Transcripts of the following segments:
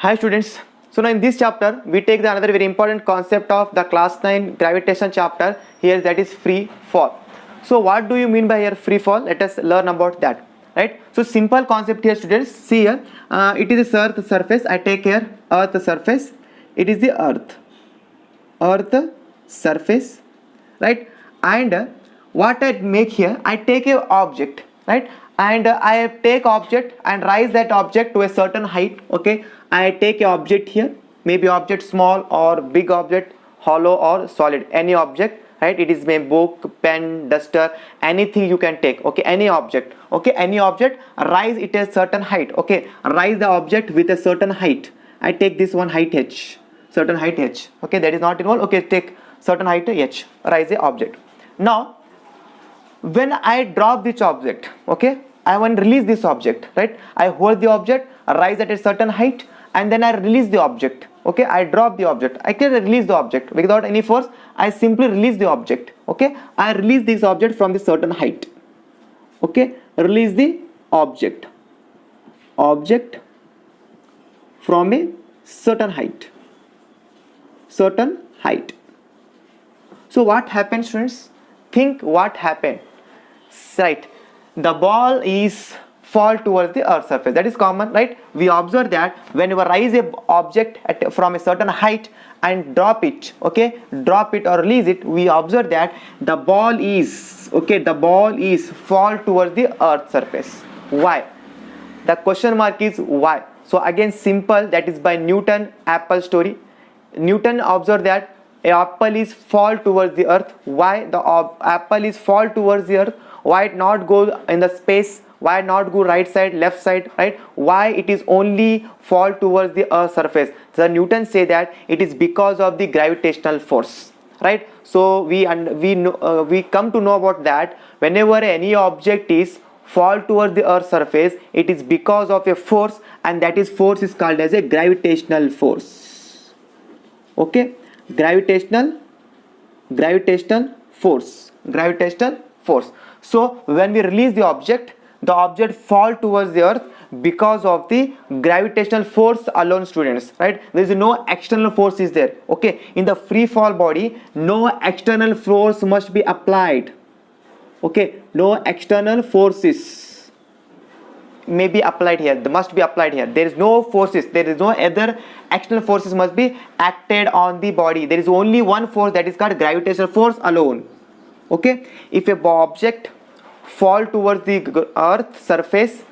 Hi students. So now in this chapter we take the another very important concept of the class 9 gravitation chapter here, that is free fall. So what do you mean by here free fall? Let us learn about that, right? So simple concept here students. See here, it is a earth surface. I take here earth surface. It is the earth surface, right? And what I make here, I take a object, right? And I take object and raise that object to a certain height. Okay, I take a object here, maybe object small or big object, hollow or solid, any object, right? It is my book, pen, duster, anything you can take. Okay, any object. Okay, any object, rise it a certain height. Okay, rise the object with a certain height. I take this one height h, certain height h. Okay, that is not involved. Okay, take certain height h, rise the object. Now when I drop this object, okay, I want to release this object, right? I hold the object, rise at a certain height, and then I release the object. Okay, I drop the object. I can release the object without any force. I simply release the object. Okay, I release this object from the certain height. Okay, release the object from a certain height. So what happens, students? Think what happened. Right, the ball is fall towards the earth surface. That is common, right? We observe that when you raise a object from a certain height and drop it, okay, drop it or release it, we observe that the ball is, okay, the ball is fall towards the earth surface. Why? The question mark is why. So again simple, that is by Newton apple story. Newton observed that a apple is fall towards the earth. Why the apple is fall towards the earth? Why it not go in the space? Why not go right side, left side, right? Why it is only fall towards the earth surface? So Newton say that it is because of the gravitational force, right? So we come to know about that whenever any object is fall towards the earth surface, it is because of a force, and that is force is called as a gravitational force. Okay, gravitational force. So when we release the object fall towards the earth because of the gravitational force alone, students, right? There is no external force is there. Okay, in the free fall body no external force must be applied. Okay, no external forces may be applied here, they must be applied here. There is no forces, there is no other external forces must be acted on the body. There is only one force, that is called gravitational force alone. Okay, if a object fall towards the earth surface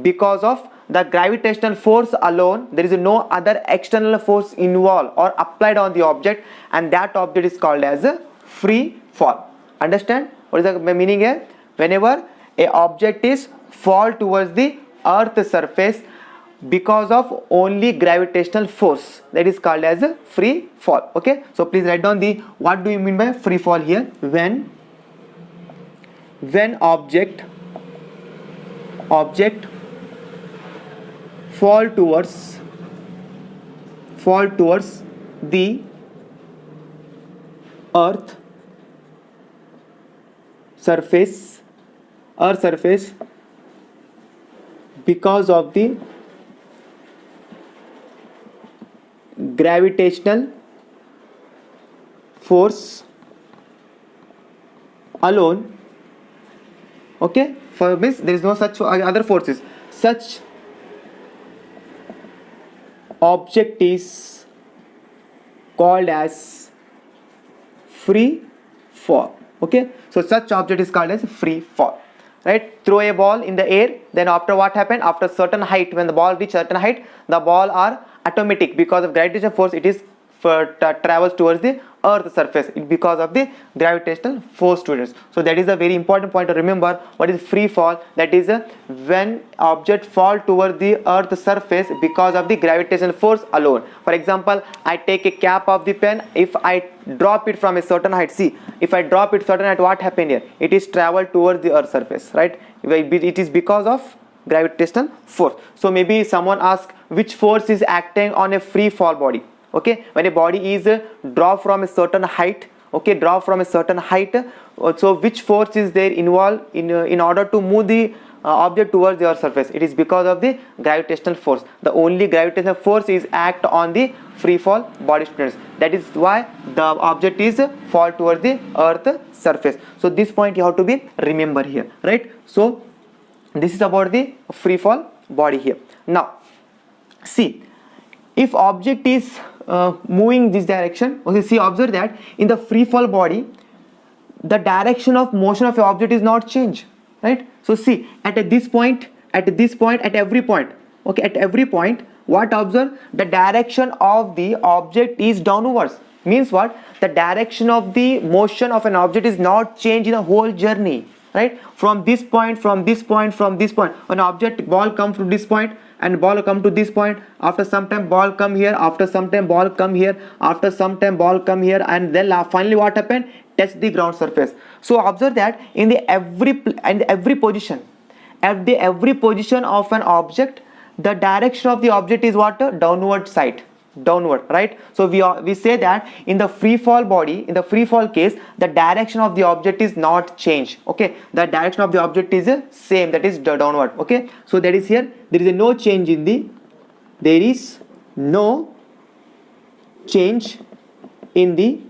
because of the gravitational force alone, there is no other external force involved or applied on the object, and that object is called as a free fall. Understand what is the meaning here? Whenever a object is fall towards the earth surface because of only gravitational force, that is called as a free fall. Okay, so please write down the what do you mean by free fall here. When object fall towards the earth surface because of the gravitational force alone. Okay, for this there is no such other forces. Such object is called as free fall. Okay, so such object is called as free fall, right? Throw a ball in the air, then after what happened, after certain height, when the ball reach certain height, the ball are automatic because of gravitational force, it is travels towards the earth surface because of the gravitational force, students. So that is a very important point to remember. What is free fall? That is when object fall towards the earth surface because of the gravitational force alone. For example, I take a cap of the pen. If I drop it from a certain height, see, if I drop it certain height, what happened here? It is traveled towards the earth surface, right? It is because of gravitational force. So maybe someone asks which force is acting on a free fall body. Okay, when a body is dropped from a certain height, okay, drop from a certain height, so which force is there involved in order to move the object towards your surface? It is because of the gravitational force. The only gravitational force is act on the free fall body, students. That is why the object is fall towards the earth surface. So this point you have to be remember here, right? So this is about the free fall body here. Now see, if object is moving this direction, okay, see, observe that in the free fall body the direction of motion of the object is not changed, right? So see, at this point, at every point, okay, at every point, what observe? The direction of the object is downwards. Means what? The direction of the motion of an object is not changed in the whole journey, right? From this point, from this point, from this point, an object ball come to this point and ball come to this point. After some time ball come here, after some time ball come here, after some time ball come here, and then finally what happened? Touch the ground surface. So observe that in the every position, at the every position of an object, the direction of the object is what? Downward side, downward, right? So we say that in the free fall body, in the free fall case, the direction of the object is not changed, okay? The direction of the object is same, that is downward, okay? So that is here, there is no change in the, there is no change in the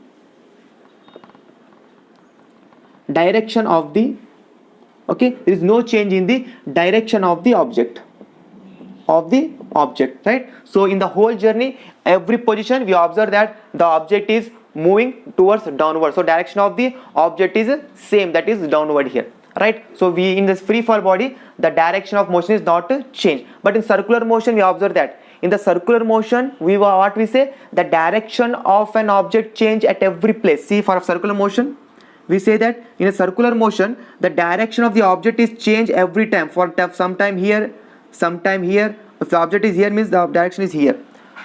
direction of the, okay, there is no change in the direction of the object, right? So in the whole journey, every position we observe that the object is moving towards downward. So direction of the object is same, that is downward here, right? So we in this free fall body, the direction of motion is not changed. But in circular motion we observe that in the circular motion we what we say, the direction of an object change at every place. See, for circular motion we say that in a circular motion the direction of the object is changed every time. For sometime here, sometime here. If the object is here, means the direction is here.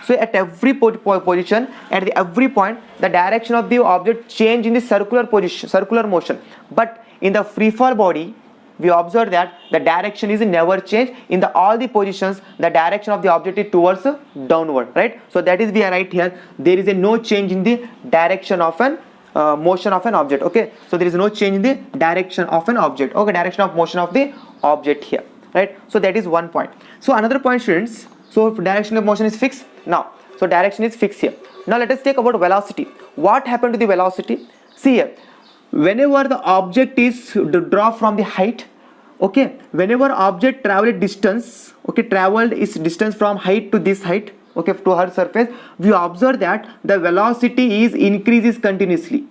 So at every position, at every point, the direction of the object change in the circular position, circular motion. But in the free fall body, we observe that the direction is never changed. In all the positions, the direction of the object is towards downward, right? So that is we are right here. There is no change in the direction of an motion of an object, okay? So there is no change in the direction of an object, okay? Direction of motion of the object here, right? So that is one point. So another point, students, so direction of motion is fixed now. So direction is fixed here. Now let us take about velocity. What happened to the velocity? See here, whenever the object is dropped from the height, okay, whenever object traveled distance, okay, traveled its distance from height to this height, okay, to her surface, we observe that the velocity is increases continuously.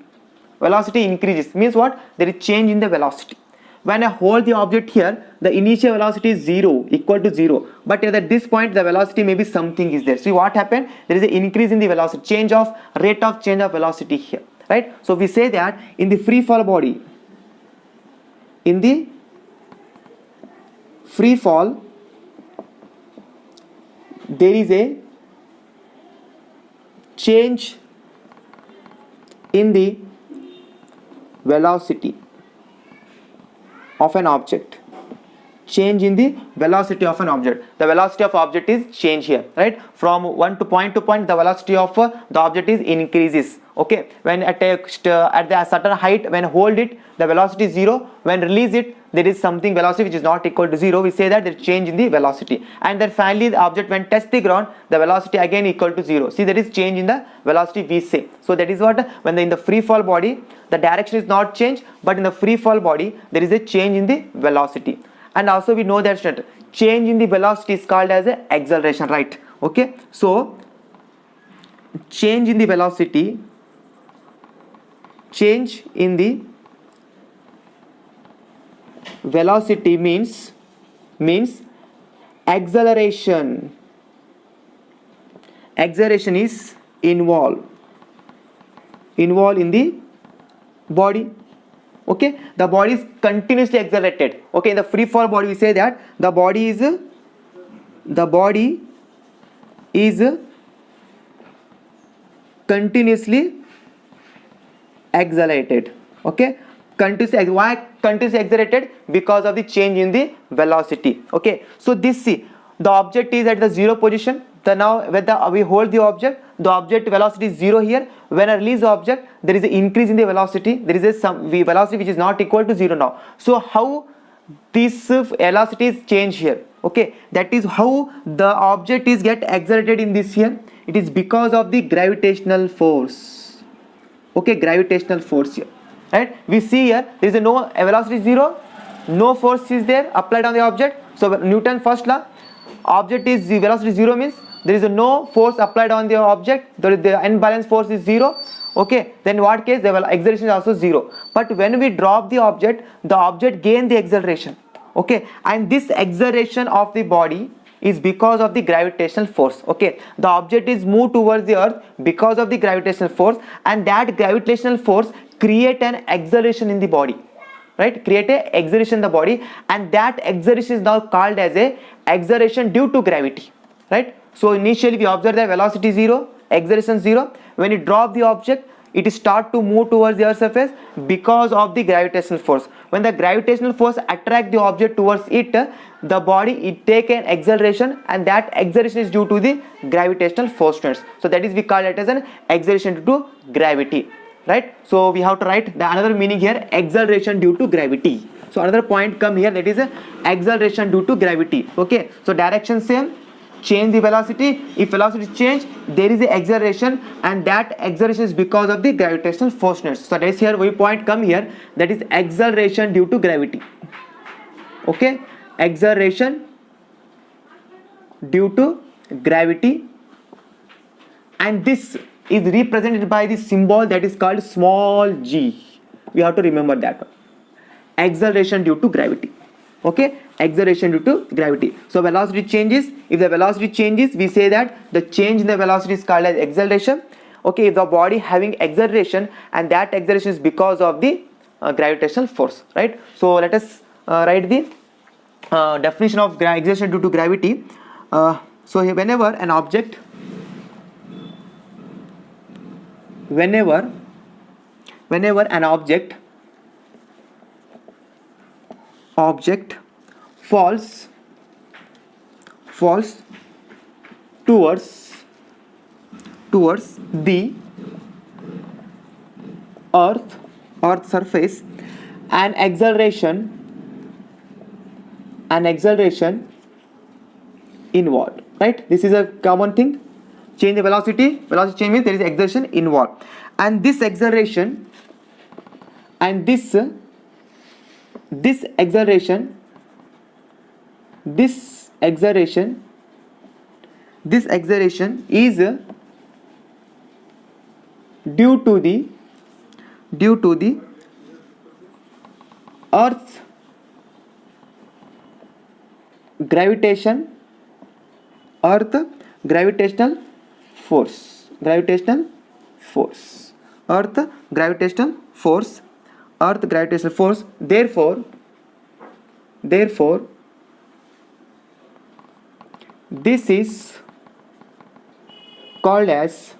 Velocity increases means what? There is change in the velocity. When I hold the object here, the initial velocity is 0, equal to 0. But at this point, the velocity maybe something is there. See what happened? There is an increase in the velocity, change of rate of change of velocity here, right? So we say that in the free fall body, in the free fall, there is a change in the velocity of an object. Change in the velocity of an object. The velocity of object is change here, right? From one to point, the velocity of the object is increases. Okay, when at the certain height, when hold it, the velocity is 0. When release it, there is something velocity which is not equal to 0. We say that there is change in the velocity. And then finally the object when touch the ground, the velocity again equal to 0. See, there is change in the velocity we say. So that is what when in the free fall body, the direction is not changed, but in the free fall body there is a change in the velocity. And also we know that change in the velocity is called as a acceleration, right? Okay, so change in the velocity, change in the velocity means acceleration. Acceleration is involved in the body. Okay, the body is continuously accelerated. Okay, in the free fall body we say that the body is continuously accelerated. Okay, continuously. Why continuously accelerated? Because of the change in the velocity. Okay, so this, see, the object is at the 0 position. Now when we hold the object velocity is 0 here. When I release the object, there is an increase in the velocity. There is a velocity which is not equal to 0 now. So how this velocity is change here. Okay, that is how the object is get accelerated in this here. It is because of the gravitational force. Okay, gravitational force here, right? We see here there is a no velocity 0, no force is there applied on the object. So Newton first law, object is the velocity 0 means there is a no force applied on the object, the unbalanced force is 0. Okay, then what case the acceleration is also 0. But when we drop the object gain the acceleration. Okay, and this acceleration of the body is because of the gravitational force. Okay, the object is moved towards the earth because of the gravitational force, and that gravitational force create an acceleration in the body, right? Create a acceleration in the body, and that acceleration is now called as a acceleration due to gravity, right? So initially we observe the velocity 0, acceleration 0. When you drop the object, it start to move towards the earth's surface because of the gravitational force. When the gravitational force attract the object towards it, the body it take an acceleration, and that acceleration is due to the gravitational force. So that is we call it as an acceleration due to gravity, right? So we have to write the another meaning here, acceleration due to gravity. So another point come here, that is a acceleration due to gravity. Okay, so direction same, change the velocity. If velocity change, there is a acceleration, and that acceleration is because of the gravitational force. So that is here we point come here, that is acceleration due to gravity. Okay, acceleration due to gravity, and this is represented by the symbol that is called small g. We have to remember that one. Acceleration due to gravity. Okay, acceleration due to gravity. So velocity changes. If the velocity changes, we say that the change in the velocity is called as acceleration. Okay, if the body having acceleration, and that acceleration is because of the gravitational force, right? So let us write the definition of acceleration due to gravity. So here, whenever an object falls towards the earth surface, an acceleration involved, right? This is a common thing. Change the velocity change means there is acceleration involved, and this acceleration is due to the earth's gravitational force. Therefore this is called as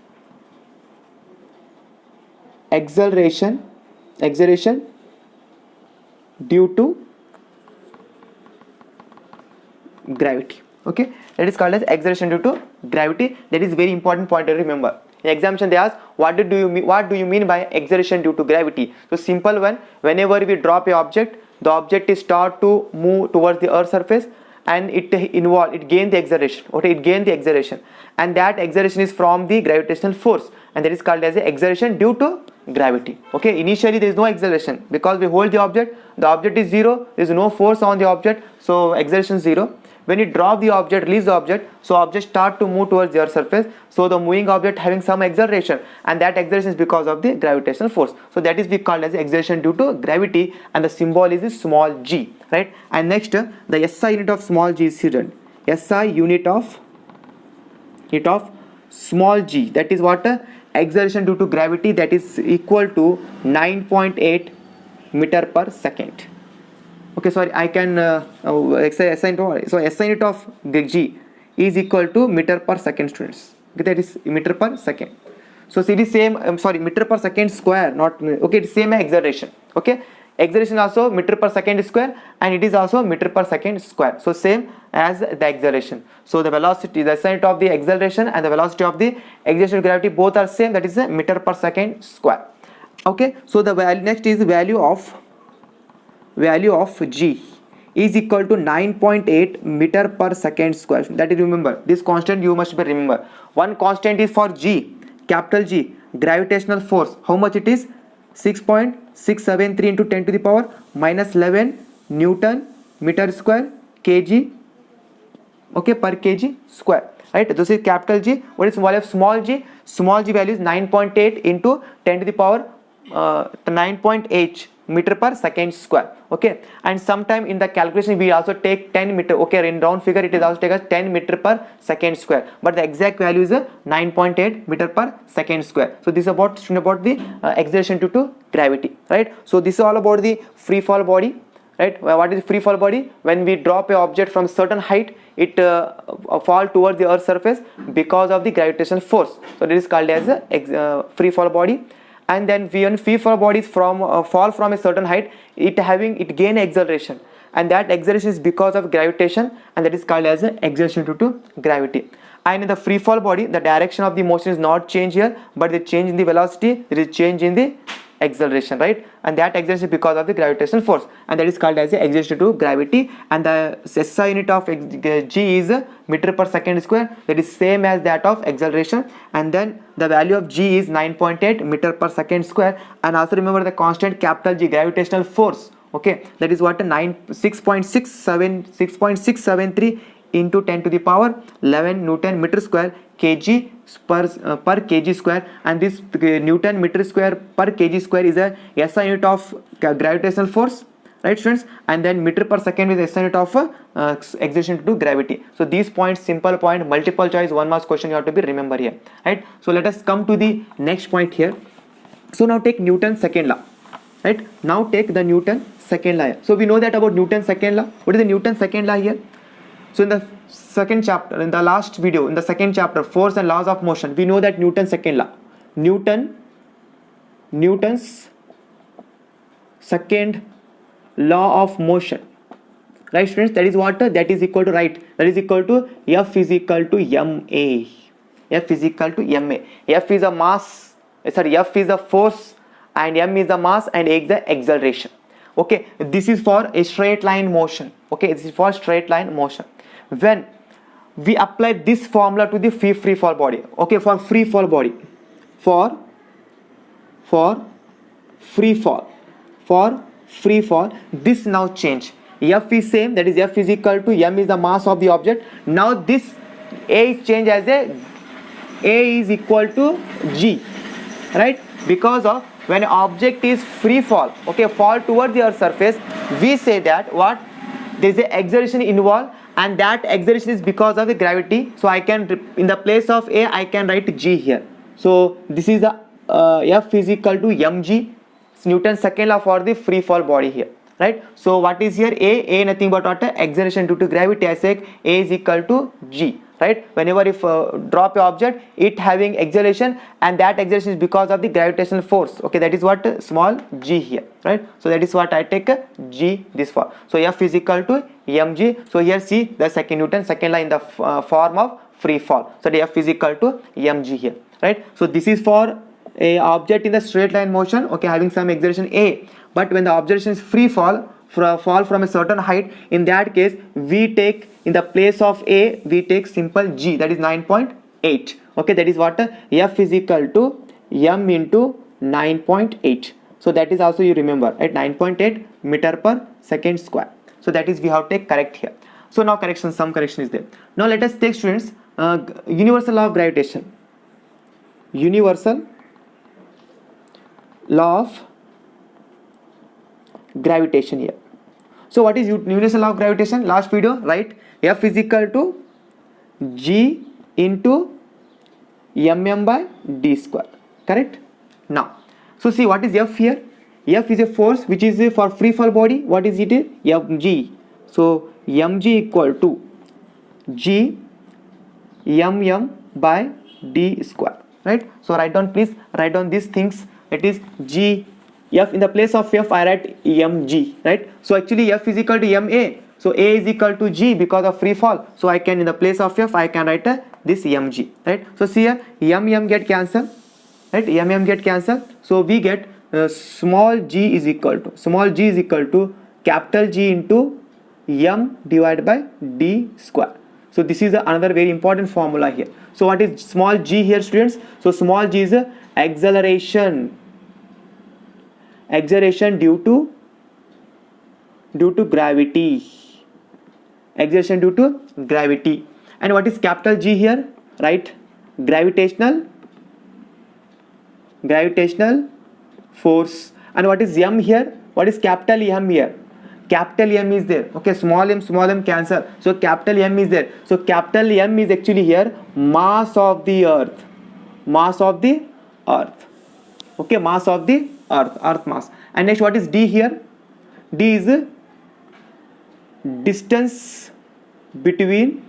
acceleration due to gravity. Okay, that is called as acceleration due to gravity. That is very important point to remember. In examination they ask what do you mean by acceleration due to gravity. So simple one, whenever we drop a object, the object is start to move towards the earth surface, and it gain the acceleration. Okay, it gain the acceleration, and that acceleration is from the gravitational force, and that is called as a acceleration due to gravity. Okay, initially there is no acceleration because we hold the object is 0, there is no force on the object, so acceleration is 0. When you drop the object, release the object, so object start to move towards the earth surface, so the moving object having some acceleration, and that acceleration is because of the gravitational force. So that is we called as acceleration due to gravity, and the symbol is small g, right? And next the SI unit of small g is hidden. SI unit of small g, that is what? Acceleration due to gravity, that is equal to 9.8 meter per second. Okay, sorry, I can SI unit of g is equal to meter per second, students. Okay, that is meter per second. So see the same, meter per second square, not okay, it's same acceleration. Okay, acceleration also meter per second square, and it is also meter per second square. So same as the acceleration. So the velocity, the SI unit of the acceleration and the velocity of the acceleration of gravity both are same, that is a meter per second square. Okay, so the value next is value of g is equal to 9.8 meter per second square. That is, remember this constant you must remember. One constant is for G, capital G, gravitational force. How much it is? 6.673 into 10 to the power minus 11 Newton meter square kg, okay, per kg square, right? This is capital G. What is small g? Small g value is 9.8 into 10 to the power 9.8 meter per second square, okay. And sometime in the calculation we also take 10 meter, okay, in round figure it is also taken as 10 meter per second square, but the exact value is 9.8 meter per second square. So this is about the acceleration due to gravity, right? So this is all about the free fall body, right? What is free fall body? When we drop a object from certain height, it fall towards the earth's surface because of the gravitational force. So this is called as a free fall body. And then when free fall bodies fall from a certain height, it gain acceleration, and that acceleration is because of gravitation, and that is called as acceleration due to gravity. And in the free fall body, the direction of the motion is not change here, but the change in the velocity, there is change in the acceleration, right? And that acceleration is because of the gravitational force, and that is called as acceleration due to gravity. And the SI unit of G is meter per second square, that is same as that of acceleration, and then the value of G is 9.8 meter per second square. And also remember the constant capital G, gravitational force, okay, that is what? 6.673 into 10 to the power 11 Newton meter square kg per kg square. And this Newton meter square per kg square is a SI unit of gravitational force, right students? And then meter per second is SI unit of acceleration due to gravity. So these points, simple point, multiple choice 1 marks question you have to be remember here, right? So let us come to the next point here. So now take Newton's second law, right? Now take the Newton second law. So we know that about Newton's second law. What is the Newton's second law here? So in the second chapter, in the last video, in the second chapter, force and laws of motion, we know that Newton's second law, Newton's second law of motion, right students? That is what? That is equal to, right, that is equal to F is equal to ma. F is equal to ma. F is a mass, sorry, F is a force, and m is the mass, and a is the acceleration, okay. This is for a straight line motion, okay. This is for straight line motion. When we apply this formula to the free fall body, okay, for free fall body, for free fall, this now change. F is same, that is F is equal to m is the mass of the object. Now this a is changed as a is equal to g, right? Because of when object is free fall, okay, fall towards the earth's surface, we say that what? There is a acceleration involved, and that acceleration is because of the gravity. So I can, in the place of a, I can write g here. So this is the F is equal to mg, Newton's second law for the free fall body here, right? So what is here? A nothing but what? Acceleration due to gravity. I say a is equal to g, right? Whenever if drop a object, it having acceleration, and that acceleration is because of the gravitational force, okay, that is what? Small g here, right? So that is what I take g this for. So F is equal to mg. So here see the second Newton second law in the form of free fall. So the F is equal to mg here, right? So this is for a object in the straight line motion, okay, having some acceleration a, but when the object is free fall from a certain height, in that case we take, in the place of a, we take simple g, that is 9.8, okay. That is what? F is equal to m into 9.8. So that is also you remember at 9.8 meter per second square. So that is we have to take correct here. So now correction, some correction is there. Now let us take students universal law of gravitation. Universal law of gravitation here. So what is universal law of gravitation? Last video, right? F is equal to g into mm by d square, correct? Now, so see what is F here? F is a force which is for free fall body. What is it? Mg. So mg equal to g mm by d square, right? So write down, please write down these things. It is g, F, in the place of F I write mg, right? So actually F is equal to ma, so a is equal to g because of free fall. So I can, in the place of F I can write this mg, right? So see here m get cancelled, right? M get cancelled. So we get small g is equal to capital G into m divided by d square. So this is another very important formula here. So what is small g here, students? So small g is acceleration due to gravity, acceleration due to gravity. And what is capital G here? Right, gravitational force. And what is m here? What is capital M here? Capital M is there. Okay, small m cancel. So capital M is there. So capital M is actually here mass of the earth. Okay, mass of the earth mass. And next, what is D here? D is distance between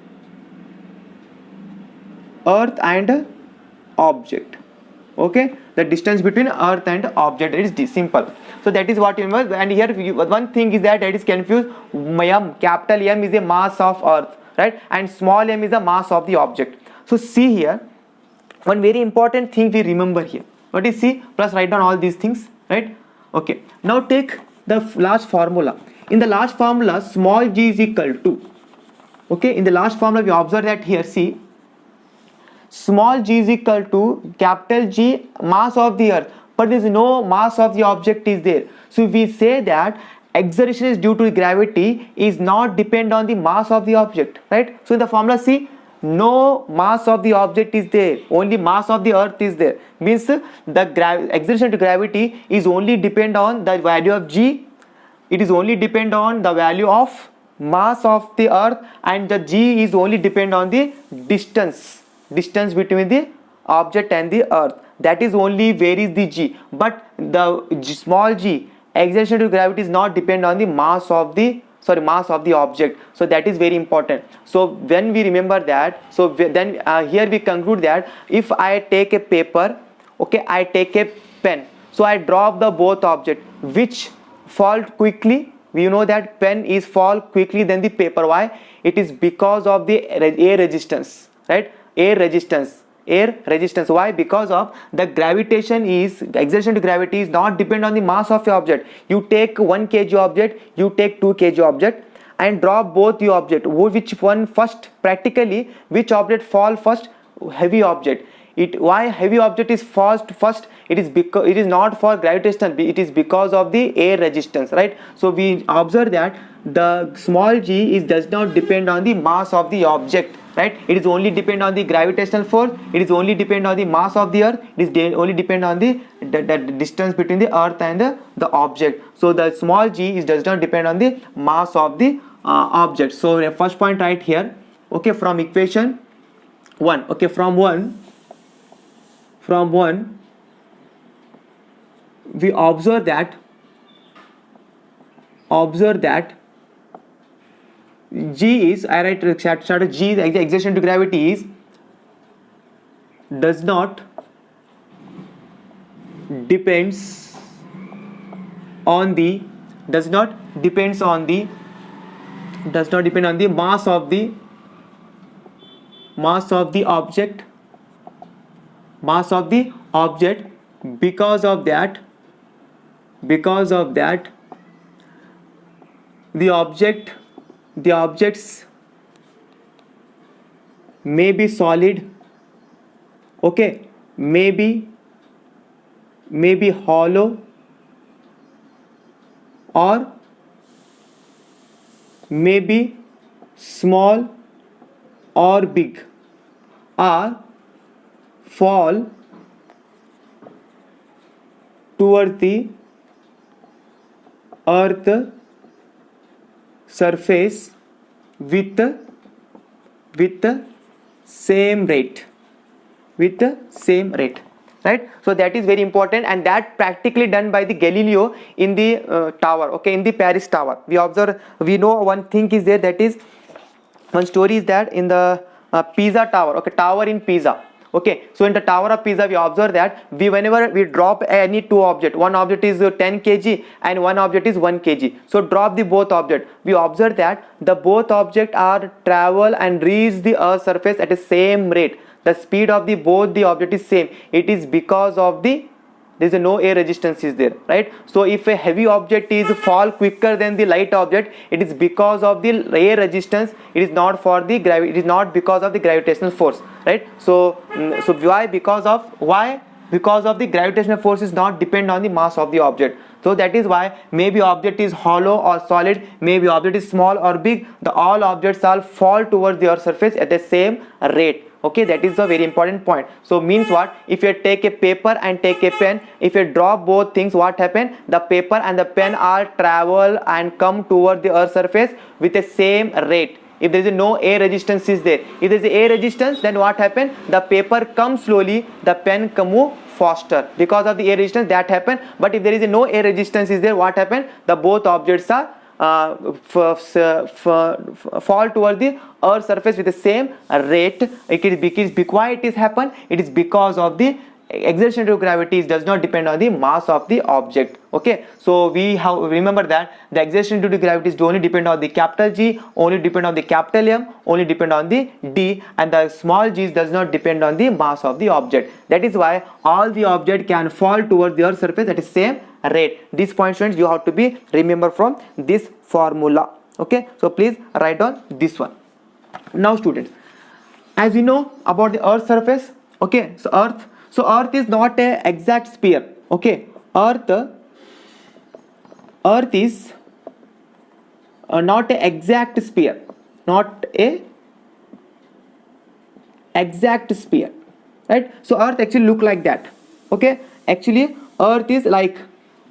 earth and object. Okay, the distance between earth and object is simple. So that is what you remember. And here one thing is that is confused. Capital M is a mass of earth, right? And small m is the mass of the object. So see here, one very important thing we remember here. What is C? Plus write down all these things, right? Okay, now take the last formula. In the last formula, small g is equal to, okay, in the last formula we observe that here, see, small g is equal to capital G mass of the earth, but there is no mass of the object is there. So we say that acceleration is due to gravity is not depend on the mass of the object, right? So in the formula, see, no mass of the object is there, only mass of the earth is there. Means the acceleration to gravity is only depend on the value of G. It is only depend on the value of mass of the earth, and the G is only depend on the distance between the object and the earth. That is only varies the G, but the small g, acceleration to gravity, is not depend on the mass of the object. So that is very important. So when we remember that, so then here we conclude that if I take a paper, okay, I take a pen, so I drop the both object, which fall quickly. We know that pen is fall quickly than the paper. Why? It is because of the air resistance, right? Air resistance. Why? Because of the gravitation is, acceleration to gravity is not depend on the mass of your object. You take 1 kg object, you take 2 kg object, and drop both the object. Which one first? Practically, which object fall first? Heavy object. Why heavy object is first? It is because it is not for gravitational. It is because of the air resistance, right? So we observe that the small g does not depend on the mass of the object, right? It is only depend on the gravitational force. It is only depend on the mass of the earth. It is only depend on the distance between the earth and the object. So the small g does not depend on the mass of the object. So the first point right here, okay, from equation 1, okay, from 1 we observe that G is, I write started G, the acceleration to gravity is does not depends on the mass of the object. Because of that the objects may be solid, okay, may be hollow, or may be small or big, or fall towards the earth surface with the same rate, right? So that is very important, and that practically done by the Galileo in the tower, okay, in the Paris tower. We know one thing is there, that is one story is that in the Pisa tower, okay, tower in Pisa. Okay, so in the tower of Pisa we observe that whenever we drop any two object, one object is 10 kg and one object is 1 kg, so drop the both object, we observe that the both object are travel and reach the earth surface at the same rate. The speed of both the object is same. It is because of the there is no air resistance is there, right? So if a heavy object is fall quicker than the light object, it is because of the air resistance, it is not for the it is not because of the gravitational force, right? So why? Because of the gravitational force is not depend on the mass of the object. So that is why maybe object is hollow or solid, maybe object is small or big, the all objects all fall towards the earth surface at the same rate. Okay, that is a very important point. So means what? If you take a paper and take a pen, if you drop both things, what happen? The paper and the pen all travel and come toward the earth surface with the same rate. If there is no air resistance is there, if there is air resistance, then what happen? The paper comes slowly, the pen can move faster because of the air resistance that happen. But if there is no air resistance is there, what happen? The both objects are fall toward the earth surface with the same rate. It is because why it is happen? It is because of the exertion due to gravity does not depend on the mass of the object. Okay, so we have remember that the exertion due to gravity is only depend on the capital G, only depend on the capital M, only depend on the D, and the small g does not depend on the mass of the object. That is why all the object can fall towards the earth surface at the same rate. These points, students, you have to be remember from this formula. Okay, so please write down this one. Now students, as we know about the earth surface, okay, so earth is not a exact sphere. Okay, earth is not a exact sphere, not a exact sphere, right? So earth actually look like that. Okay, actually earth is like,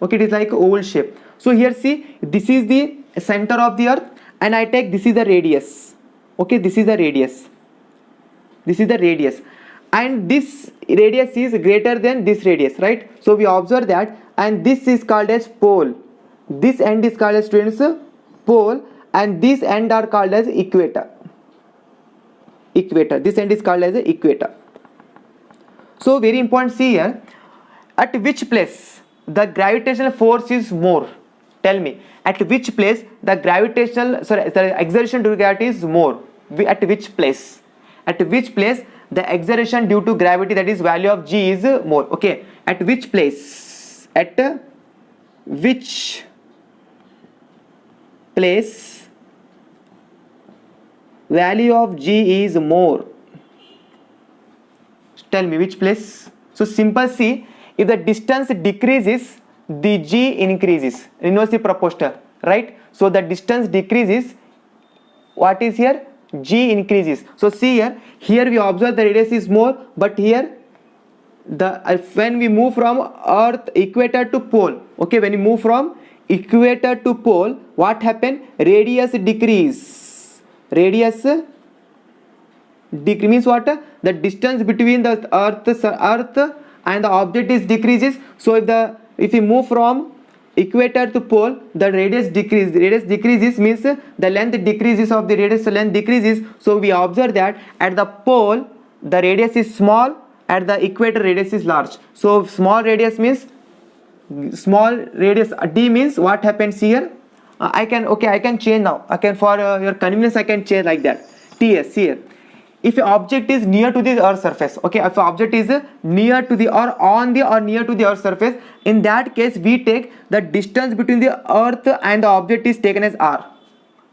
okay, it is like oval shape. So here see, this is the center of the earth, and I take this is the radius. Okay, this is the radius, this is the radius, and this radius is greater than this radius, right? So we observe that, and this is called as pole, this end is called as, students, pole, and this end are called as equator. This end is called as a equator. So very important, see here, at which place the gravitational force is more? Tell me, at which place the exertion due to gravity is more? At which place? At which place the exertion due to gravity, that is value of G, is more? Okay, at which place? At which place value of G is more? Tell me which place. So simple, see, if the distance decreases, the G increases, inversely proportional, right? So the distance decreases, what is here? G increases. So see here we observe the radius is more, but here the when we move from earth equator to pole, okay, when we move from equator to pole, what happen? Radius decrease. Radius decrease means what? The distance between the earth and the object is decreases. So if we move from equator to pole, the radius decreases. The radius decreases means the length decreases of the radius, length decreases. So we observe that at the pole the radius is small, at the equator radius is large. So small radius means small radius D means what happens here? I can change now. I can, for your convenience, I can change like that. TS here. If an object is near to the earth surface, okay, if an object is near to the or on the or near to the earth surface, in that case we take the distance between the earth and the object is taken as r,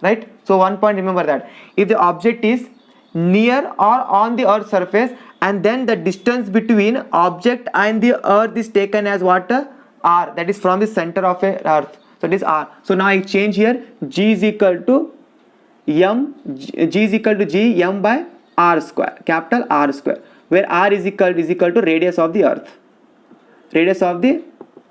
right? So one point, remember that if the object is near or on the earth surface, and then the distance between object and the earth is taken as what? R, that is from the center of a earth. So it is r. So now I change here, G is equal to m, G is equal to G m by r square, capital R square, where r is equal to radius of the earth. Radius of the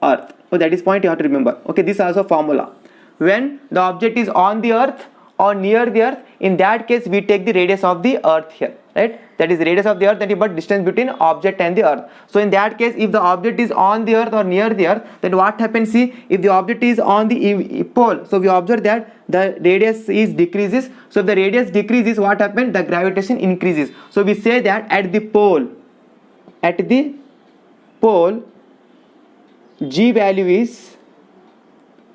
earth. So that is point you have to remember. Okay, this is also formula. When the object is on the earth or near the earth, in that case we take the radius of the earth here, right? That is radius of the earth, that is but distance between object and the earth. So in that case, if the object is on the earth or near the earth, then what happens? See, if the object is on the pole, so we observe that the radius is decreases. So if the radius decreases, what happens? The gravitation increases. So we say that at the pole, G value is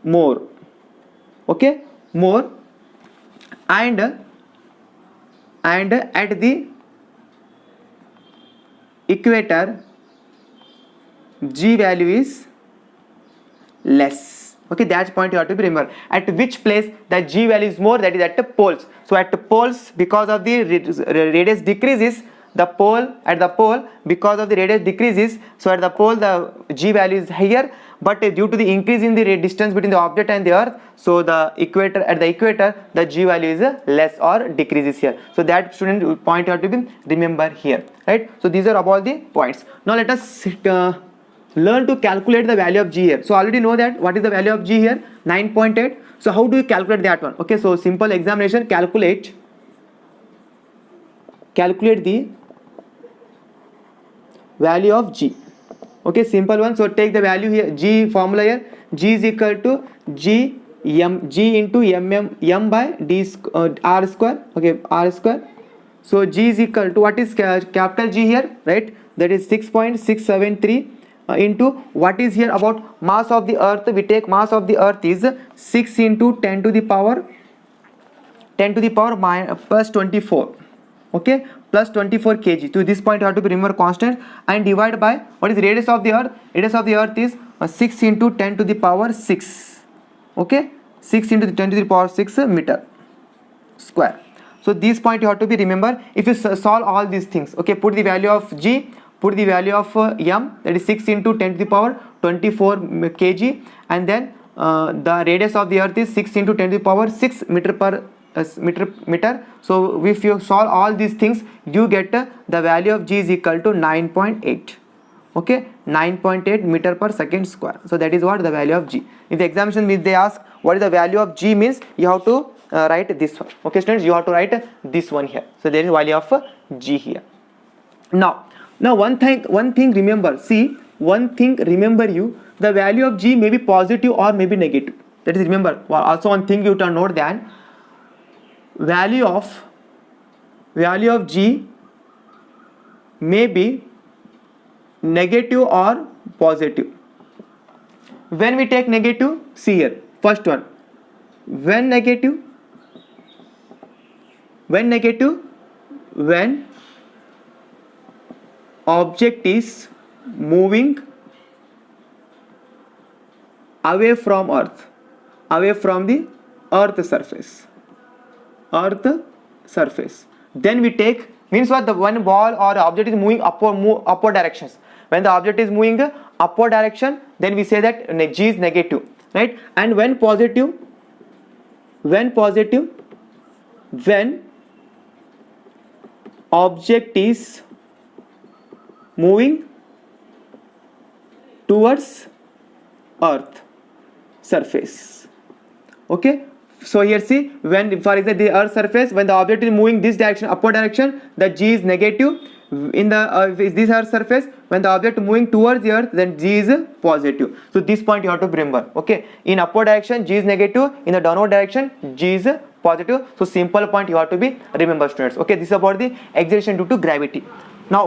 more. Okay, more, and at the equator G value is less. Okay, that's point you have to remember. At which place the G value is more, that is at the poles. So at the poles, because of the radius decreases, the pole at the pole, because of the radius decreases, so at the pole the G value is higher, but due to the increase in the distance between the object and the earth, so the equator, at the equator the G value is less or decreases here. So that student point you have to be remember here, right? So these are about the points. Now let us learn to calculate the value of G here. So already know that what is the value of G here, 9.8. So how do you calculate that one? Okay, so simple examination, calculate the value of G. Okay, simple one. So take the value here, G formula here, G is equal to G into m by d r square. Okay, r square. So G is equal to, what is capital G here, right? That is 6.673 into what is here about mass of the earth. We take mass of the earth is 6 into 10 to the power plus 24. Okay, plus 24 kg. To this point you have to remember constant, and divide by what is radius of the earth. Radius of the earth is 6 into 10 to the power 6. Okay, 6 into 10 to the power 6 meter square. So this point you have to be remember. If you solve all these things, okay, put the value of G, put the value of m, that is 6 into 10 to the power 24 kg, and then the radius of the earth is 6 into 10 to the power 6 meter per meter. So if you solve all these things, you get the value of G is equal to 9.8. okay, 9.8 meter per second square. So that is what the value of G. If the examination means they ask what is the value of G means, you have to write this one. Okay students, you have to write this one here. So there is value of G here. Now one thing remember, see, one thing remember you, the value of G may be positive or may be negative. That is, remember, also one thing you have to note that value of G may be negative or positive. When we take negative, see here, first one, when object is moving away from earth, away from the earth surface, then we take, means what, the one ball or object is moving upward directions. When the object is moving upward direction, then we say that G is negative, right? And when positive, when object is moving towards earth surface. Okay, so here see, when for example the earth surface, when the object is moving this direction, upward direction, the G is negative. In the this earth surface, when the object moving towards the earth, then G is positive. So this point you have to remember. Okay, in upward direction G is negative, in the downward direction G is positive. So simple point you have to be remember students. Okay, this is about the acceleration due to gravity. Now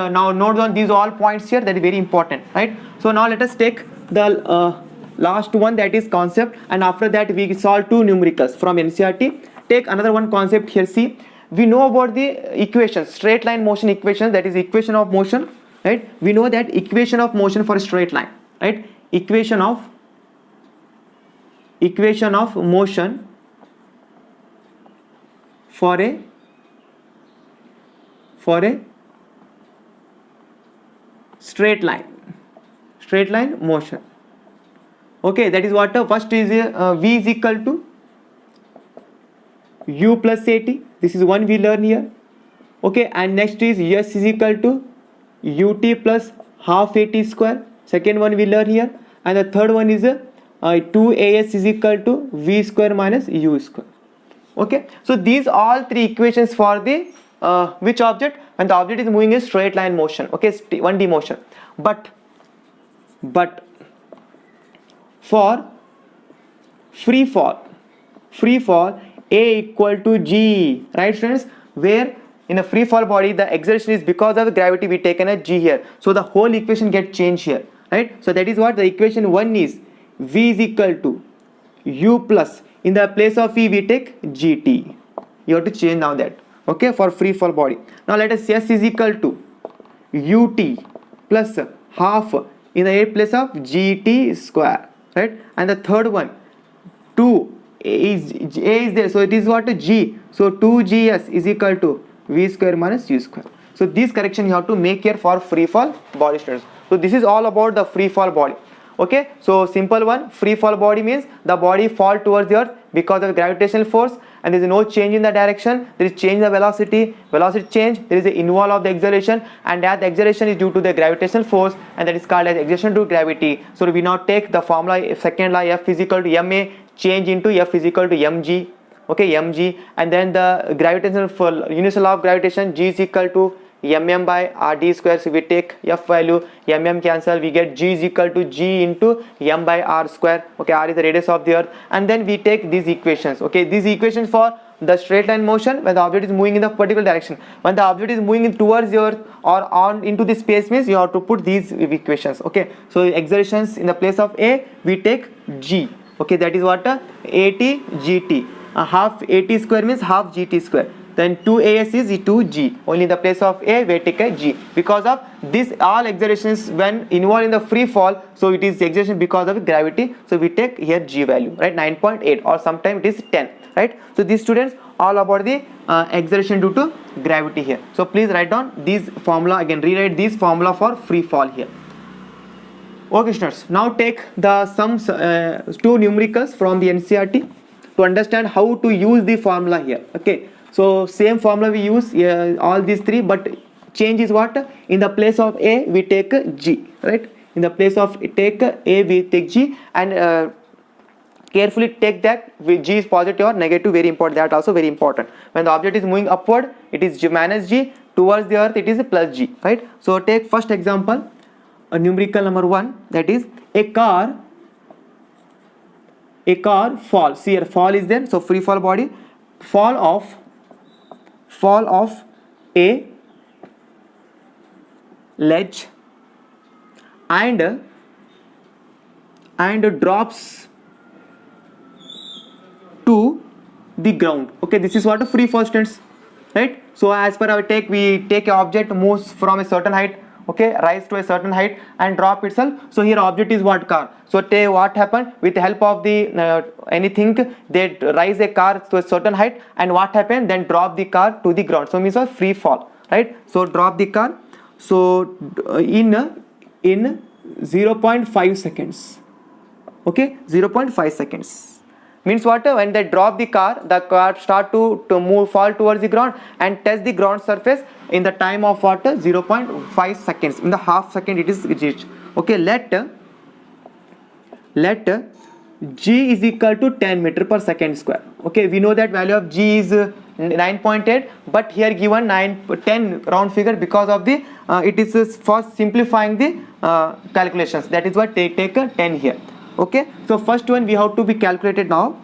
now note on these all points here, that is very important, right? So now let us take the last one, that is concept, and after that we solve two numericals from NCERT. Take another one concept here. See, we know about the equations, straight line motion equation, that is equation of motion, right? We know that equation of motion for a straight line, right? Equation of motion for a straight line motion. Okay, that is what first is V is equal to U plus AT. This is one we learn here. Okay, and next is S is equal to UT plus half AT square. Second one we learn here, and the third one is 2AS is equal to V square minus U square. Okay, so these all three equations for the which object, when the object is moving in straight line motion. Okay, 1D motion. But for free fall A equal to G, right students? Where in a free fall body the acceleration is because of gravity, we taken a G here, so the whole equation get changed here, right? So that is what the equation 1 is. V is equal to U plus, in the place of V we take GT. You have to change now that. Okay, for free fall body. Now let us say S is equal to UT plus half in the place of gt square, right? And the third one 2 is a is there, so it is what, g, so 2gs is equal to v square minus u square. So this correction you have to make here for free fall body, students. So this is all about the free fall body. Okay, so simple one, free fall body means the body fall towards the earth because of gravitational force, and there is no change in the direction, there is change in the velocity change, there is a involve of the acceleration, and that acceleration is due to the gravitational force, and that is called as acceleration due to gravity. So we now take the formula, second law, F is equal to ma change into F is equal to mg. Okay, mg, and then the gravitational for universal law of gravitation, g is equal to mm by rd square. So we take F value, cancel, we get g is equal to g into m by r square. Okay, r is the radius of the earth, and then we take these equations. Okay, these equations for the straight line motion when the object is moving in the particular direction. When the object is moving towards the earth or on into the space means you have to put these equations. Okay, so accelerations in the place of a we take g. Okay, that is what, at gt, half at square means half gt square. Then 2as is 2g, only in the place of a we take a g. Because of this all accelerations when involved in the free fall, so it is acceleration because of gravity, so we take here g value, right, 9.8, or sometimes it is 10, right? So these students all about the acceleration due to gravity here. So please write down this formula again, rewrite this formula for free fall here. Okay students, now take the sums, two numericals from the NCERT to understand how to use the formula here. Okay, so same formula we use all these three, but change is what, in the place of a we take g, right? In the place of take a we take g, and carefully take that g is positive or negative, very important, that also very important. When the object is moving upward it is g minus g, towards the earth it is plus g, right? So take first example, a numerical number 1, that is a car falls. Here fall is there, so free fall body, fall of a ledge and drops to the ground. Okay, this is what a free fall, students, right? So as per our take, we take an object moves from a certain height, okay, rise to a certain height and drop itself. So here object is what, car. So what happened, with the help of the anything, they rise a car to a certain height, and what happened, then drop the car to the ground. So means a free fall, right? So drop the car, so in 0.5 seconds. Okay, 0.5 seconds means what, when they drop the car start to move, fall towards the ground and touch the ground surface in the time of what, 0.5 seconds. In the half second it is reached. Okay, let g is equal to 10 meter per second square. Okay, we know that value of g is 9.8, but here given 10 round figure because of the it is for simplifying the calculations, that is what they take a 10 here. Okay, so first one we have to be calculated now.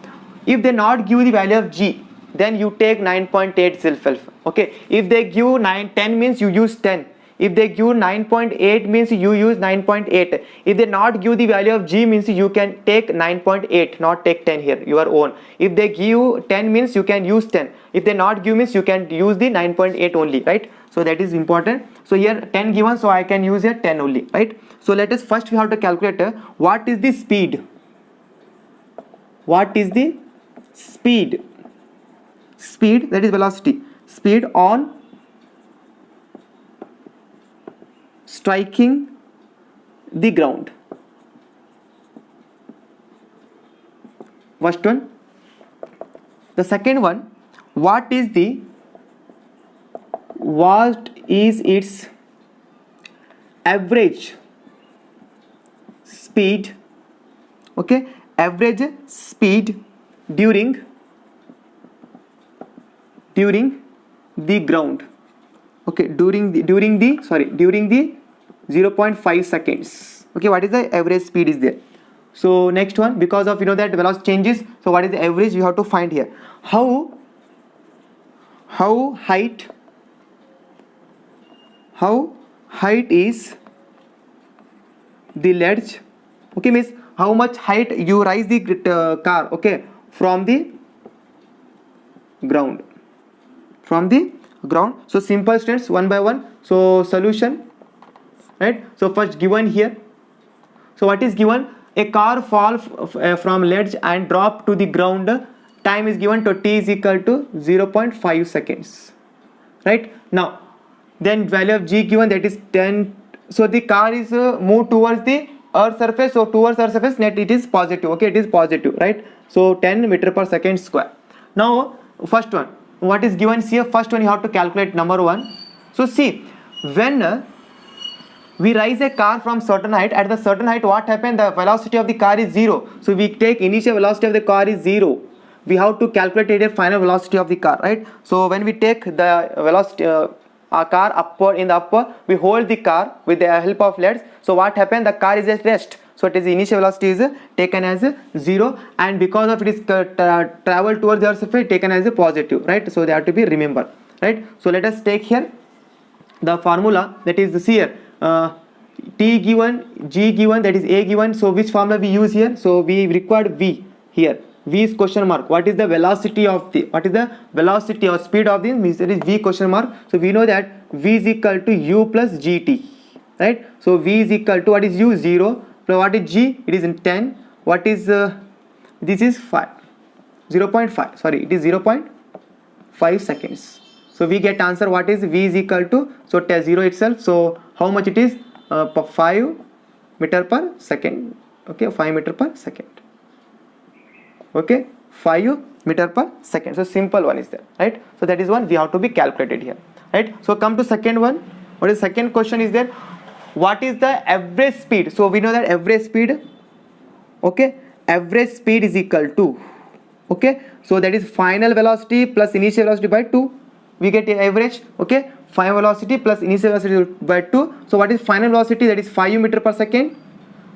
If they not give the value of g, then you take 9.8 itself. Okay, if they give 10 means you use 10. If they give 9.8 means you use 9.8. If they not give the value of g means you can take 9.8, not take 10 here, your own. If they give 10 means you can use 10. If they not give means you can use the 9.8 only, right? So that is important. So here 10 given, so I can use here 10 only, right? So let us first we have to calculate what is the speed. What is the speed? Speed, that is velocity. Speed on striking the ground. First one. The second one, what is its average speed? Okay, average speed during the ground. Okay, during the 0.5 seconds. Okay, what is the average speed is there? So next one, because of that velocity changes, so what is the average you have to find here. How height is the ledge? Okay, means how much height you rise the car, okay, from the ground. So simple students, one by one. So solution, right? So first given here So what is given? A car fall from ledge and drop to the ground. Time is given to t is equal to 0.5 seconds. Right now, then value of g given, that is 10. So the car is moved towards the earth surface. So towards earth surface, net it is positive. Okay, it is positive, right? So 10 meter per second square. Now first one, what is given here? First one you have to calculate number one. So see, when we raise a car from certain height, at the certain height what happened? The velocity of the car is 0. So we take initial velocity of the car is 0. We have to calculate a final velocity of the car, right? So when we take the velocity our car upward, in the upward we hold the car with the help of leads. So what happened? The car is at rest. So it is initial velocity is taken as 0, and because of it is travel towards the earth surface, taken as a positive, right? So they have to be remembered, right? So let us take here the formula, that is here t given, g given, that is a given. So which formula we use here? So we required v here. V is question mark. What is the velocity of the, what is the velocity or speed of the, means it is v question mark. So we know that v is equal to u plus gt, right? So v is equal to, what is u? 0. So what is g? It is in 10. What is this is 5, 0.5, sorry, it is 0.5 seconds. So we get answer, what is v is equal to, so 0 itself. So how much it is? 5 meter per second. Okay, 5 meter per second. Okay, 5 meter per second. So simple one is there, right? So that is one we have to be calculated here, right? So come to second one. What is second question is there? What is the average speed? So we know that average speed, okay, average speed is equal to, okay, so that is final velocity plus initial velocity by 2. We get an average, okay, final velocity plus initial velocity by 2. So what is final velocity? That is 5 meter per second,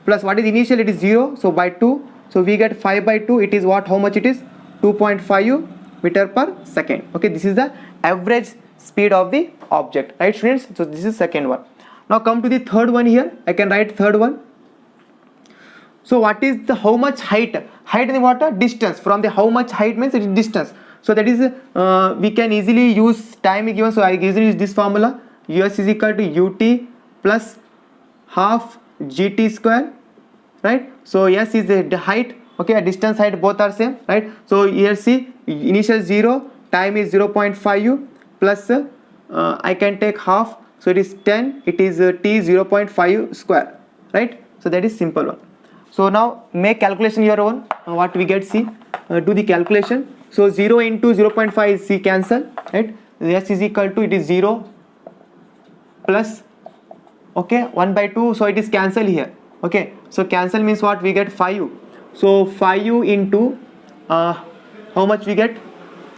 plus what is initial? It is 0, so by 2. So we get 5 by 2, it is what? How much it is? 2.5 meter per second. Okay, this is the average speed of the object, right students? So this is second one. Now come to the third one here. I can write third one. So what is the, how much height? Height in the water? Distance. From the how much height means it is distance. So that is we can easily use time given. So I usually use this formula. US is equal to ut plus half gt square, right? So yes is the height, okay, distance, height both are same, right? So here see, initial 0, time is 0.5 plus I can take half, so it is 10, it is t 0.5 square, right? So that is simple one. So now make calculation your own. What we get, see, do the calculation. So 0 into 0.5 is c, cancel, right? S is equal to, it is 0 plus, okay, 1 by 2, so it is cancel here. Okay, so cancel means what? We get 5. So 5 into how much we get?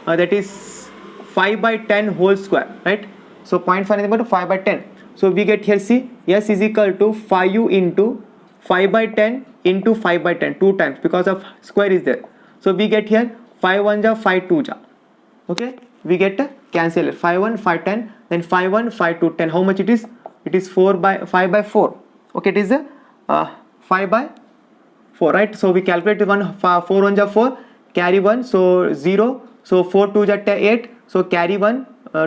That is 5 by 10 whole square, right? So 0.5 is equal to 5 by 10. So we get here, see, S is equal to 5 into 5 by 10 into 5 by 10, 2 times, because of square is there. So we get here 5 1 ja, 5 2 ja. Okay, we get cancel it. 5 1, 5 10, then 5 1, 5 2 10. How much it is? It is 4 by 5 by 4. Okay, it is 5 by 4, right? So we calculate 4 1 ja 4, carry 1, so 0, so 4 2 ja 8, so carry 1,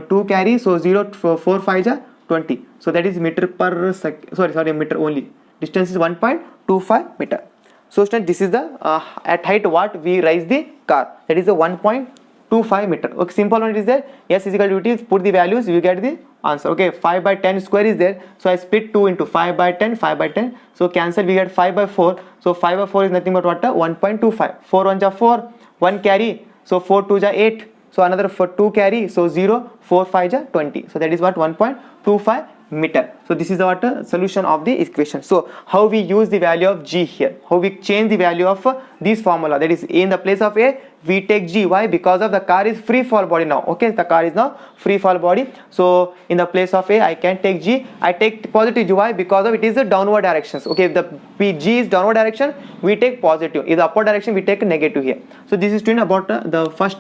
2 carry, so 0, 4 5 ja 20. So that is meter per second, sorry, meter only. Distance is 1.25 meter. So student, this is the at height what we raise the car, that is the 1.25 meter. Okay, simple one is there. S is equal to ut, put the values, you get the answer. Okay, 5 by 10 square is there, so I split 2 into 5 by 10, 5 by 10, so cancel, we get 5 by 4. So 5 by 4 is nothing but what? 1.25. 4 1 ja 4, 1 carry, so 4 2 ja 8, so another 2 carry, so 0, 4 5 ja 20. So that is what? 1.25 meter. So this is the solution of the equation. So how we use the value of g here, how we change the value of this formula, that is in the place of a we take g. Why? Because of the car is free fall body now. Okay, the car is now free fall body, so in the place of a I can take g, I take positive g. Why? Because of it is the downward directions. Okay, if the g is downward direction, we take positive. If the upward direction, we take negative here. So this is doing about the first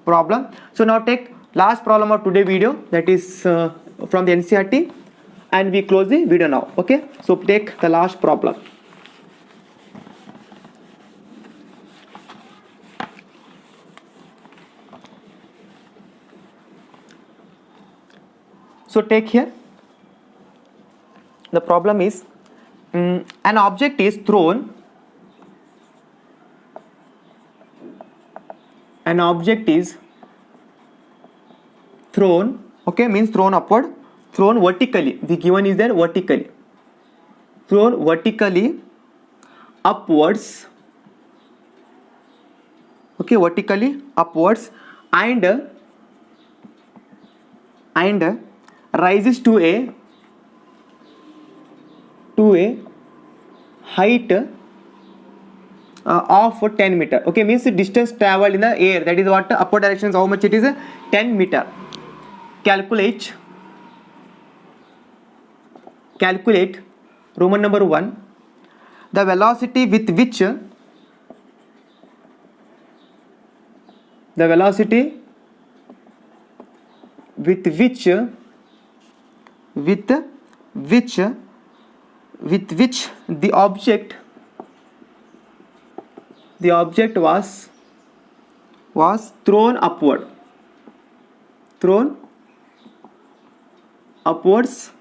problem. So now take last problem of today video, that is from the NCERT, and we close the video now. Okay, so take the last problem. So take here, the problem is an object is thrown. An object is thrown, okay, means thrown upward, thrown vertically. The given is there vertically. Thrown vertically upwards, okay, vertically upwards, and rises to a height of 10 meter. Okay, means the distance traveled in the air, that is what upward direction is, how much it is, 10 meter. Calculate Roman number 1, the velocity with which the object was thrown upwards,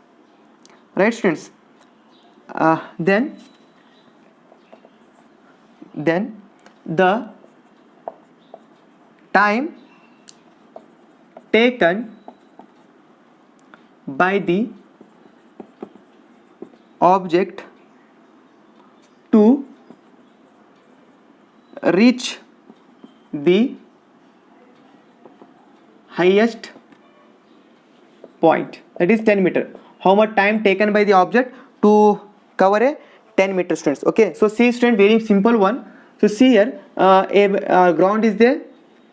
right, students? Then the time taken by the object to reach the highest point, that is 10 meter. How much time taken by the object to cover a 10 meter, students? Okay, so see student, very simple one. So see here, a ground is there,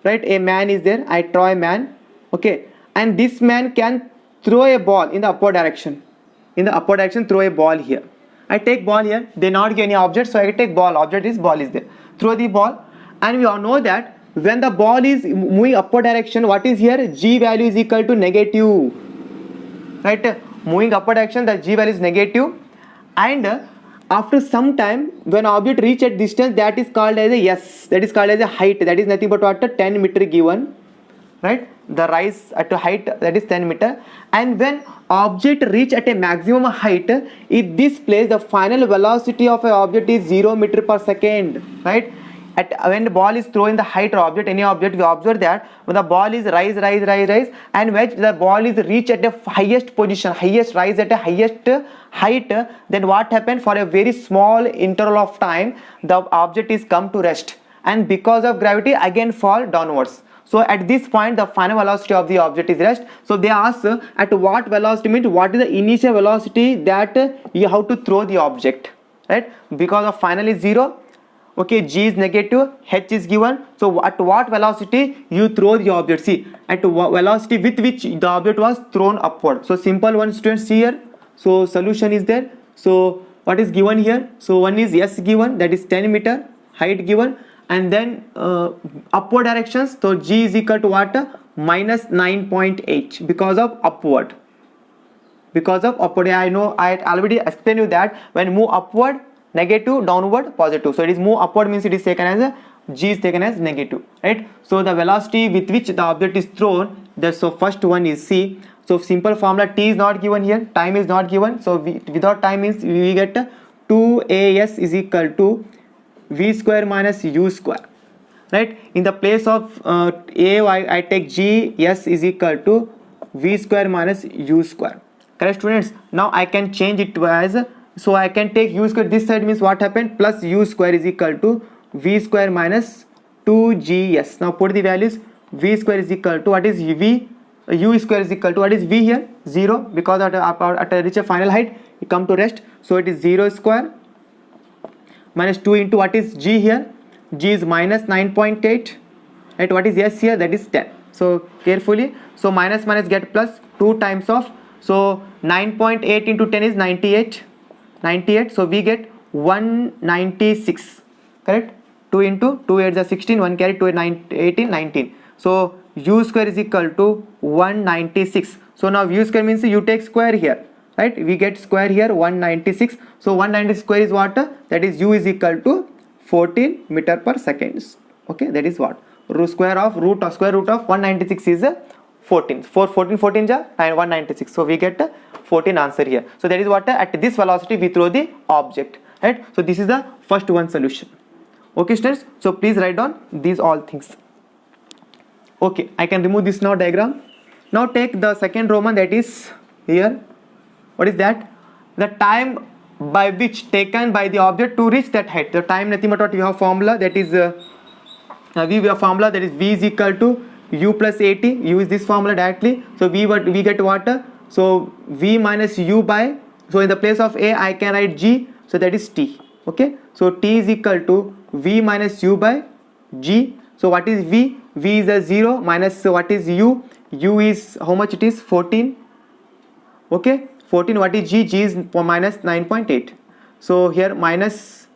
right? A man is there. I draw a man, okay, and this man can throw a ball in the upward direction. Throw a ball here. I take ball here. They not give any object, so I take ball. Object is ball is there. Throw the ball, and we all know that when the ball is moving upward direction, what is here? G value is equal to negative, right? Moving upward direction, the G value is negative, and after some time, when object reach at distance, that is called as a S. That is called as a height. That is nothing but what? 10 meter given, right? The rise at a height, that is 10 meter. And when object reach at a maximum height, in this place the final velocity of an object is 0 meter per second, right? When the ball is thrown in the height of object, any object, we observe that when the ball is rise, and when the ball is reach at the highest position, rise at the highest height, then what happened? For a very small interval of time, the object is come to rest, and because of gravity again fall downwards. So at this point, the final velocity of the object is rest. So they ask at what velocity, means what is the initial velocity that you have to throw the object, right? Because of final is 0. Okay, G is negative, H is given. So at what velocity you throw the object? See, at velocity with which the object was thrown upward. So simple one, students, see here. So solution is there. So what is given here? So one is S given, that is 10 meter, height given, and then upward directions. So G is equal to what? Minus 9.8 because of upward. I know I already explained you that when move upward, negative, downward, positive. So it is move upward means it is taken as a G is taken as negative, right? So the velocity with which the object is thrown, so first one is C. So simple formula, T is not given here, time is not given. So without time means we get 2AS is equal to V square minus U square, right? In the place of A, I take G, S is equal to V square minus U square. Correct, students? Now I can change it to as, so I can take U square this side, means what happened? Plus U square is equal to V square minus 2GS. Now put the values. V square is equal to what is V? U square is equal to what is V here? 0, because at a reach a final height, it come to rest. So it is 0 square minus 2 into what is G here? G is minus 9.8. Right? What is S here? That is 10. So carefully. So minus get plus 2 times of. So 9.8 into 10 is 98. So we get 196. Correct? 2 into 2 8 is 16. 1 carry 2 18 19. So U square is equal to 196. So now U square means you take square here. Right? We get square here 196. So 196 square is what? That is U is equal to 14 meter per second. Okay, that is what? Square root of 196 is 14. 14 ja 196. So we get 14 answer here. So that is what at this velocity we throw the object, right? So this is the first one solution. Okay students, so please write down these all things. Okay, I can remove this now diagram. Now take the second Roman, that is here. What is that? The time by which taken by the object to reach that height. The time nothing but what we have formula, that is we have formula, that is v is equal to u plus at. U is this formula directly. So we get what? So v minus u by, so in the place of a I can write g, so that is t. Okay, so t is equal to v minus u by g. So what is v? V is a 0 minus, so what is u? U is how much it is? 14. Okay, 14. What is g? G is minus 9.8. So here minus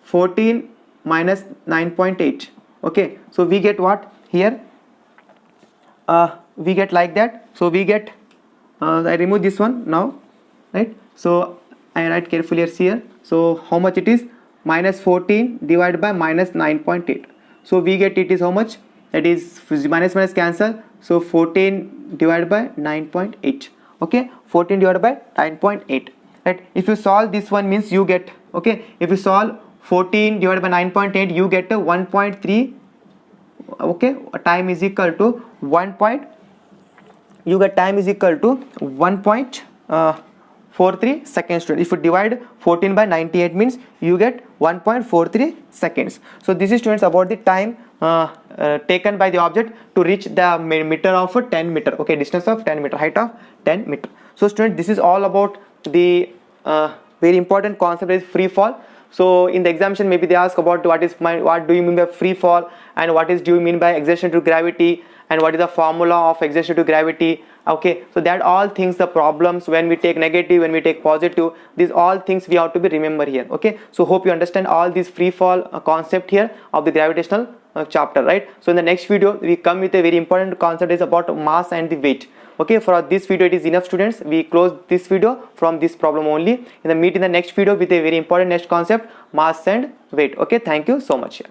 14 minus 9.8. Okay, so we get what here? We get like that. So we get I remove this one now, right? So I write carefully here. So how much it is? Minus 14 divided by minus 9.8. So we get it is how much? That is minus minus cancel. So 14 divided by 9.8. Okay, 14 divided by 9.8. Right? If you solve this one, means you get, okay, if you solve 14 divided by 9.8, you get a 1.3. Okay, time is equal to 1. You get time is equal to 1.43 seconds. If you divide 14 by 98, means you get 1.43 seconds. So this is students about the time taken by the object to reach the meter of 10 meter. Okay, distance of 10 meter, height of 10 meter. So students, this is all about the very important concept is free fall. So in the examination maybe they ask about what do you mean by free fall, and what do you mean by acceleration to gravity, and what is the formula of acceleration to gravity. Okay, so that all things, the problems when we take negative, when we take positive, these all things we have to be remember here. Okay, so hope you understand all these free fall concept here of the gravitational chapter, right? So in the next video we come with a very important concept is about mass and the weight. Okay, for this video it is enough students. We close this video from this problem only. Meet in the next video with a very important next concept, mass and weight. Okay, thank you so much.